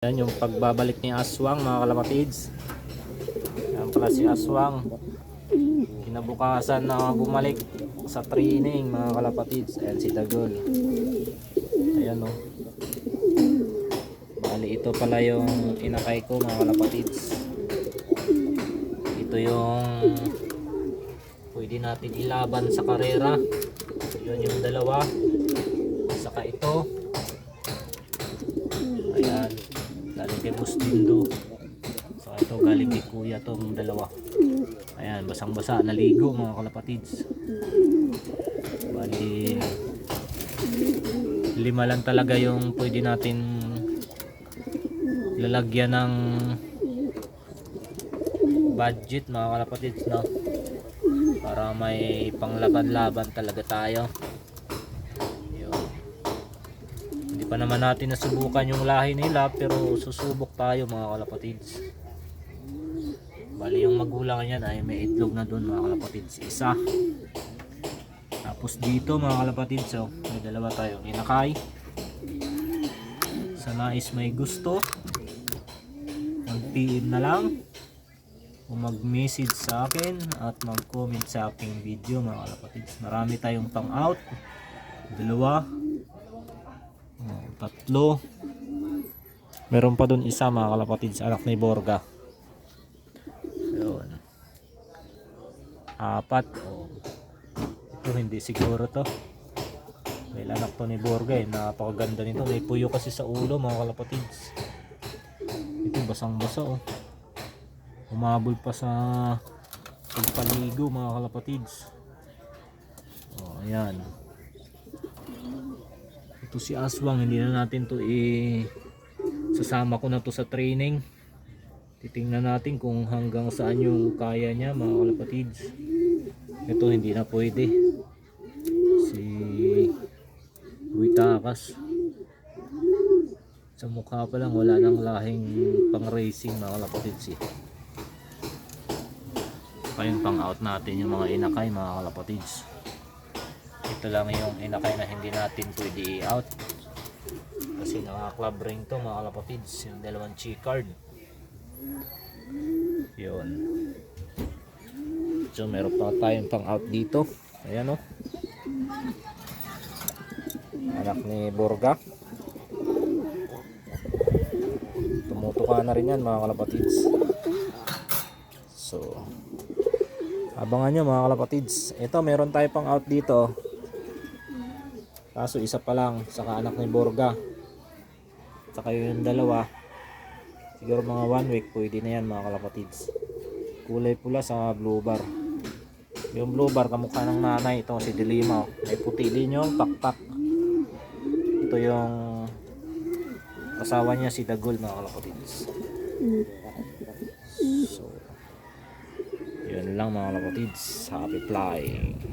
Yan yung pagbabalik ni Aswang, mga kalapatids. Yan pala si Aswang. Kinabukasan na bumalik sa training, mga kalapatids. Ayan si Dagol. Ayan o. Bali ito pala yung inakay ko, mga kalapatids. Ito yung pwede natin ilaban sa karera. Yun yung dalawa. Saka ito. Ayan. Galing kay Bustindo. So ito galing kay Kuya tong dalawa. Ayan, basang basa, naligo mga kalapatids. Bali 5 lang talaga yung pwede natin lalagyan ng budget, mga kalapatids, no? Para may panglaban-laban talaga tayo. Hindi pa naman natin nasubukan yung lahi nila, pero susubok tayo, mga kalapatids. Bali yung magulang niyan ay may itlog na doon, mga kalapatids, isa. Tapos dito, mga kalapatids, so, may dalawa tayong inakay. Sa nais may gusto, mag-PM na lang o mag-message sa akin at mag-comment sa aking video, mga kalapatids. Marami tayong pang out, dalawa, tatlo, meron pa dun isa, mga kalapatids, anak ni Borga. Yun. 4. Ito hindi siguro to, may anak to ni Borga eh. Napakaganda nito, may puyo kasi sa ulo, mga kalapatids. Ito basang basa oh, umabol pa sa pagpaligo, mga kalapatids. Oh, ayan. Ito si Aswang, hindi na natin to sasama ko na to sa training. Titingnan natin kung hanggang saan yung kaya niya, mga kalapatids. Ito hindi na pwede. Si Buitakas sa mukha pa lang wala nang lahing pang racing, mga kalapatids eh. Saka yung pang out natin yung mga inakay, mga kalapatids. Ito lang yung inakay na hindi natin pwede i-out kasi naka club ring to, mga kalapatids, yung dalawang G-card. Yun. So meron pa tayong pang out dito. Ayan o, anak ni Borga. Tumutuka na rin yan, mga kalapatids. So abangan nyo, mga kalapatids. Ito meron tayo pang out dito, kaso isa pa lang, saka anak ni Borga. Saka yung dalawa, siguro mga 1 week pwede na yan, mga kalapatids. Kulay pula sa blue bar. Yung blue bar kamukha ng nanay, ito si Dilima. May puti din yung pakpak. Ito yung asawa niya, si Dagol, mga kalapatids. So yun lang, mga kalapatids. Happy flying.